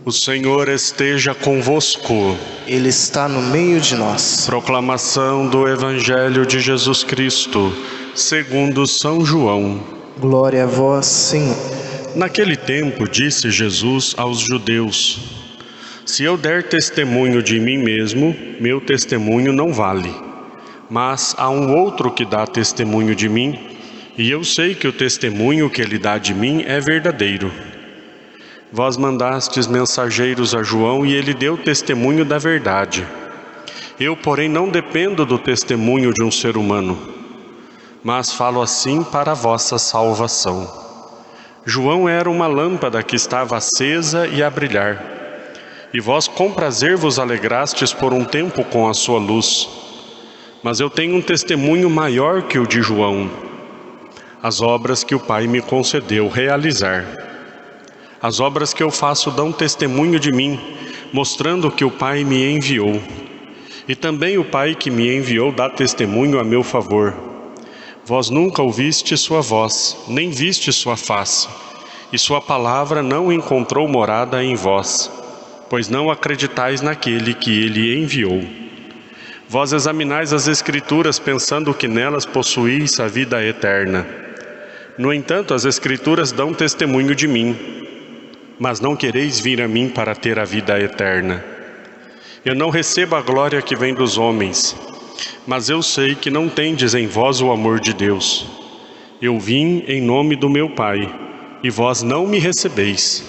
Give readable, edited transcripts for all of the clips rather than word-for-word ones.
O Senhor esteja convosco. Ele está no meio de nós. Proclamação do Evangelho de Jesus Cristo, segundo São João. Glória a vós, Senhor. Naquele tempo disse Jesus aos judeus: Se eu der testemunho de mim mesmo, meu testemunho não vale. Mas há um outro que dá testemunho de mim, e eu sei que o testemunho que ele dá de mim é verdadeiro. Vós mandastes mensageiros a João e ele deu testemunho da verdade. Eu, porém, não dependo do testemunho de um ser humano, mas falo assim para a vossa salvação. João era uma lâmpada que estava acesa e a brilhar, e vós com prazer vos alegrastes por um tempo com a sua luz. Mas eu tenho um testemunho maior que o de João, as obras que o Pai me concedeu realizar. As obras que eu faço dão testemunho de mim, mostrando que o Pai me enviou. E também o Pai que me enviou dá testemunho a meu favor. Vós nunca ouviste sua voz, nem viste sua face, e sua palavra não encontrou morada em vós, pois não acreditais naquele que ele enviou. Vós examinais as Escrituras pensando que nelas possuís a vida eterna. No entanto, as Escrituras dão testemunho de mim, mas não quereis vir a mim para ter a vida eterna. Eu não recebo a glória que vem dos homens, mas eu sei que não tendes em vós o amor de Deus. Eu vim em nome do meu Pai, e vós não me recebeis.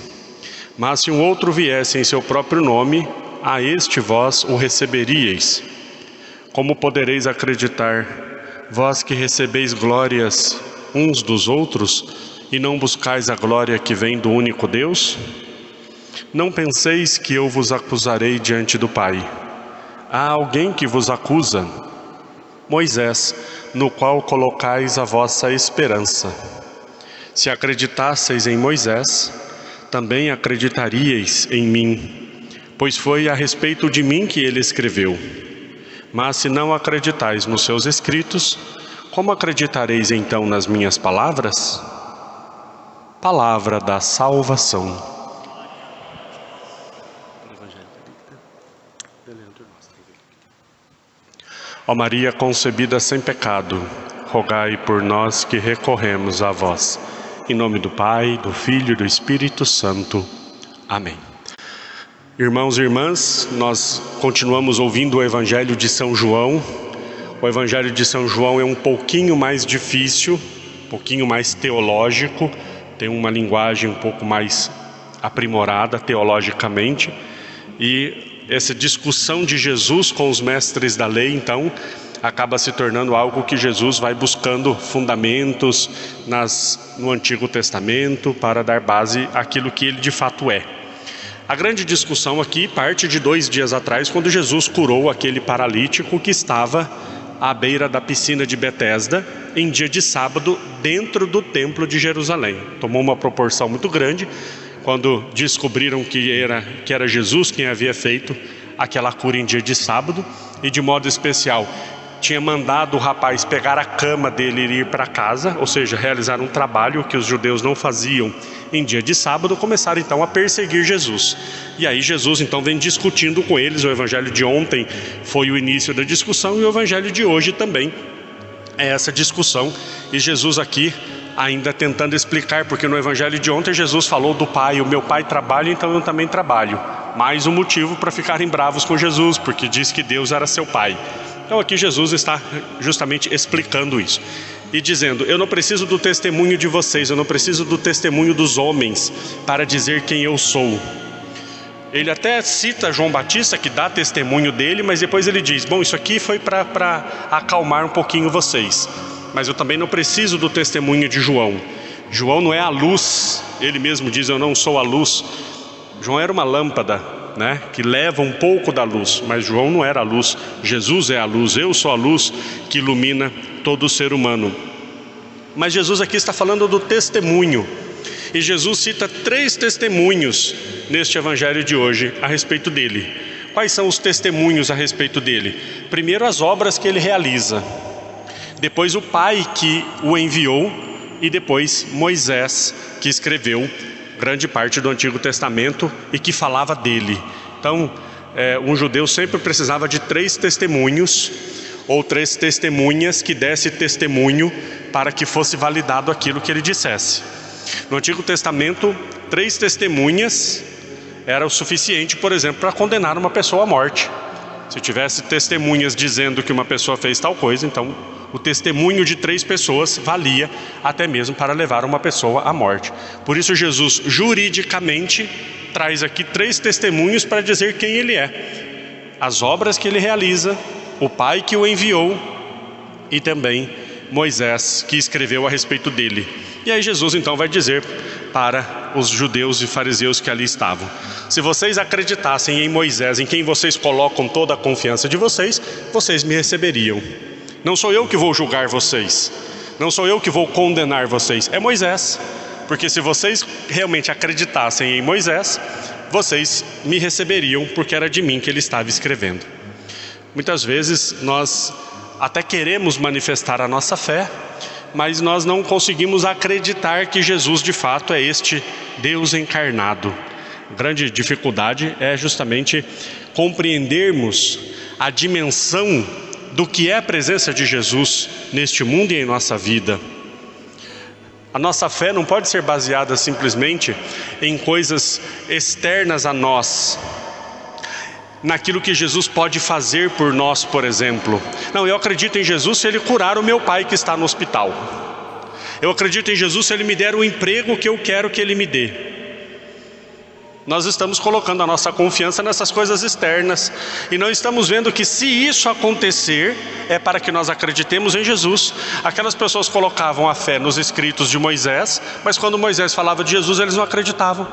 Mas se um outro viesse em seu próprio nome, a este vós o receberíeis. Como podereis acreditar, vós que recebeis glórias uns dos outros, e não buscais a glória que vem do único Deus? Não penseis que eu vos acusarei diante do Pai. Há alguém que vos acusa, Moisés, no qual colocais a vossa esperança. Se acreditasseis em Moisés, também acreditaríeis em mim, pois foi a respeito de mim que ele escreveu. Mas se não acreditais nos seus escritos, como acreditareis então nas minhas palavras? Palavra da salvação. Ó Maria concebida sem pecado, rogai por nós que recorremos a vós. Em nome do Pai, do Filho e do Espírito Santo. Amém. Irmãos e irmãs, nós continuamos ouvindo o Evangelho de São João. O Evangelho de São João é um pouquinho mais difícil, um pouquinho mais teológico, tem uma linguagem um pouco mais aprimorada teologicamente, e essa discussão de Jesus com os mestres da lei, então, acaba se tornando algo que Jesus vai buscando fundamentos no Antigo Testamento para dar base àquilo que ele de fato é. A grande discussão aqui parte de 2 dias atrás, quando Jesus curou aquele paralítico que estava à beira da piscina de Betesda, em dia de sábado, dentro do templo de Jerusalém. Tomou uma proporção muito grande, quando descobriram que era Jesus quem havia feito aquela cura em dia de sábado, e de modo especial, tinha mandado o rapaz pegar a cama dele e ir para casa, ou seja, realizar um trabalho que os judeus não faziam em dia de sábado. Começaram então a perseguir Jesus. E aí Jesus então vem discutindo com eles. O evangelho de ontem foi o início da discussão, e o evangelho de hoje também é essa discussão. E Jesus aqui ainda tentando explicar, porque no evangelho de ontem Jesus falou do Pai: o meu Pai trabalha, então eu também trabalho. Mais um motivo para ficarem bravos com Jesus, porque diz que Deus era seu Pai. Então aqui Jesus está justamente explicando isso e dizendo: eu não preciso do testemunho de vocês, eu não preciso do testemunho dos homens para dizer quem eu sou. Ele até cita João Batista, que dá testemunho dele, mas depois ele diz: bom, isso aqui foi para acalmar um pouquinho vocês, mas eu também não preciso do testemunho de João. João não é a luz, ele mesmo diz: eu não sou a luz. João era uma lâmpada, que leva um pouco da luz, mas João não era a luz. Jesus é a luz, eu sou a luz que ilumina todo ser humano. Mas Jesus aqui está falando do testemunho, e Jesus cita 3 testemunhos neste evangelho de hoje a respeito dele. Quais são os testemunhos a respeito dele? Primeiro, as obras que ele realiza, depois o Pai que o enviou, e depois Moisés, que escreveu grande parte do Antigo Testamento e que falava dele. Então, um judeu sempre precisava de 3 testemunhos ou 3 testemunhas que desse testemunho para que fosse validado aquilo que ele dissesse. No Antigo Testamento, 3 testemunhas era o suficiente, por exemplo, para condenar uma pessoa à morte. Se tivesse testemunhas dizendo que uma pessoa fez tal coisa, então o testemunho de 3 pessoas valia até mesmo para levar uma pessoa à morte. Por isso Jesus juridicamente traz aqui 3 testemunhos para dizer quem ele é, as obras que ele realiza, o Pai que o enviou e também Moisés que escreveu a respeito dele. E aí Jesus então vai dizer para os judeus e fariseus que ali estavam: se vocês acreditassem em Moisés, em quem vocês colocam toda a confiança de vocês, vocês me receberiam. Não sou eu que vou julgar vocês, não sou eu que vou condenar vocês, é Moisés. Porque se vocês realmente acreditassem em Moisés, vocês me receberiam, porque era de mim que ele estava escrevendo. Muitas vezes nós até queremos manifestar a nossa fé, mas nós não conseguimos acreditar que Jesus de fato é este Deus encarnado. A grande dificuldade é justamente compreendermos a dimensão do que é a presença de Jesus neste mundo e em nossa vida. A nossa fé não pode ser baseada simplesmente em coisas externas a nós, naquilo que Jesus pode fazer por nós, por exemplo. Não, eu acredito em Jesus se ele curar o meu pai que está no hospital. Eu acredito em Jesus se ele me der o emprego que eu quero que ele me dê. Nós estamos colocando a nossa confiança nessas coisas externas e não estamos vendo que se isso acontecer é para que nós acreditemos em Jesus. Aquelas pessoas colocavam a fé nos escritos de Moisés, mas quando Moisés falava de Jesus eles não acreditavam.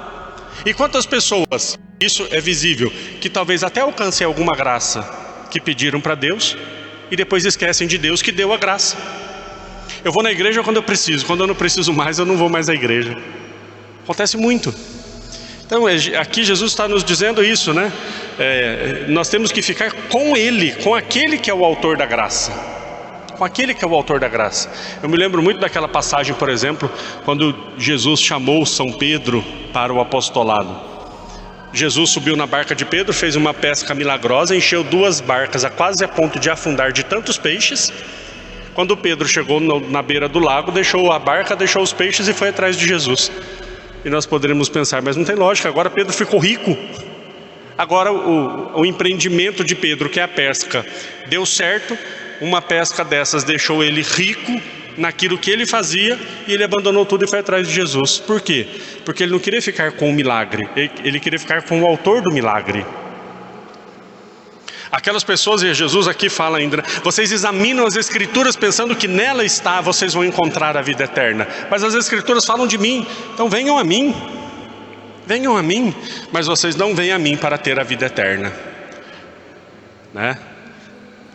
E quantas pessoas, isso é visível, que talvez até alcancem alguma graça que pediram para Deus e depois esquecem de Deus que deu a graça. Eu vou na igreja quando eu preciso, quando eu não preciso mais eu não vou mais à igreja. Acontece muito. Então aqui Jesus está nos dizendo isso, né? Nós temos que ficar com Ele, com aquele que é o autor da graça. Com aquele que é o autor da graça. Eu me lembro muito daquela passagem, por exemplo, quando Jesus chamou São Pedro para o apostolado. Jesus subiu na barca de Pedro, fez uma pesca milagrosa, encheu 2 barcas quase a ponto de afundar de tantos peixes. Quando Pedro chegou na beira do lago, deixou a barca, deixou os peixes e foi atrás de Jesus. E nós poderíamos pensar, mas não tem lógica, agora Pedro ficou rico. Agora o empreendimento de Pedro, que é a pesca, deu certo. Uma pesca dessas deixou ele rico naquilo que ele fazia e ele abandonou tudo e foi atrás de Jesus. Por quê? Porque ele não queria ficar com o milagre, ele queria ficar com o autor do milagre. Aquelas pessoas, e Jesus aqui fala ainda, vocês examinam as escrituras pensando que nela está, vocês vão encontrar a vida eterna. Mas as escrituras falam de mim, então venham a mim, mas vocês não vêm a mim para ter a vida eterna, né?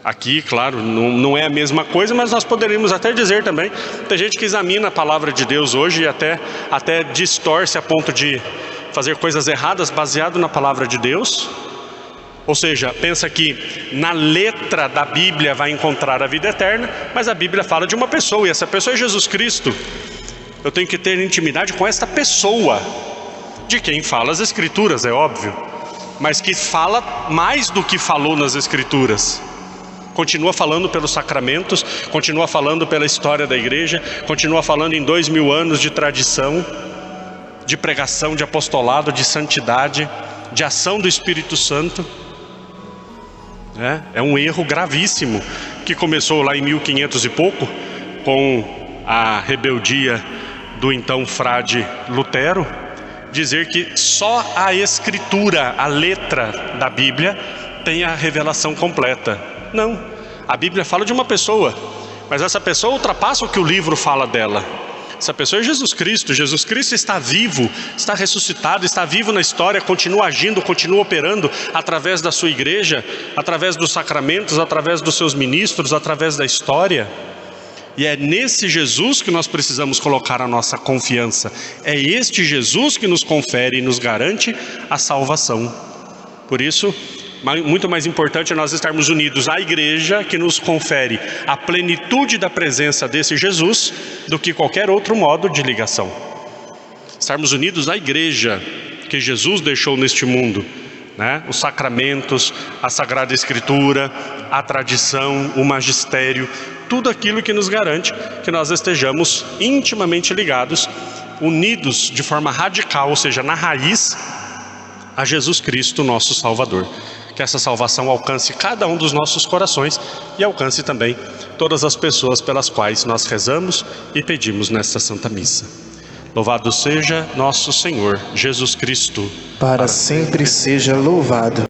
Aqui, claro, não é a mesma coisa, mas nós poderíamos até dizer também, tem gente que examina a palavra de Deus hoje e até distorce a ponto de fazer coisas erradas baseado na palavra de Deus. Ou seja, pensa que na letra da Bíblia vai encontrar a vida eterna, mas a Bíblia fala de uma pessoa, e essa pessoa é Jesus Cristo. Eu tenho que ter intimidade com esta pessoa, de quem fala as Escrituras, é óbvio, mas que fala mais do que falou nas Escrituras. Continua falando pelos sacramentos, continua falando pela história da igreja, continua falando em 2000 anos de tradição, de pregação, de apostolado, de santidade, de ação do Espírito Santo. É um erro gravíssimo que começou lá em 1500 e pouco com a rebeldia do então frade Lutero, dizer que só a escritura, a letra da Bíblia tem a revelação completa. Não, a Bíblia fala de uma pessoa, mas essa pessoa ultrapassa o que o livro fala dela. Essa pessoa é Jesus Cristo. Jesus Cristo está vivo, está ressuscitado, está vivo na história, continua agindo, continua operando através da sua igreja, através dos sacramentos, através dos seus ministros, através da história. E é nesse Jesus que nós precisamos colocar a nossa confiança. É este Jesus que nos confere e nos garante a salvação. Por isso, muito mais importante é nós estarmos unidos à igreja, que nos confere a plenitude da presença desse Jesus, do que qualquer outro modo de ligação. estarmos unidos à igreja que Jesus deixou neste mundo, né? Os sacramentos, a Sagrada Escritura, a tradição, o magistério, tudo aquilo que nos garante que nós estejamos intimamente ligados, unidos de forma radical, ou seja, na raiz, a Jesus Cristo, nosso Salvador. Que essa salvação alcance cada um dos nossos corações e alcance também todas as pessoas pelas quais nós rezamos e pedimos nesta Santa Missa. Louvado seja nosso Senhor Jesus Cristo. Para sempre seja louvado.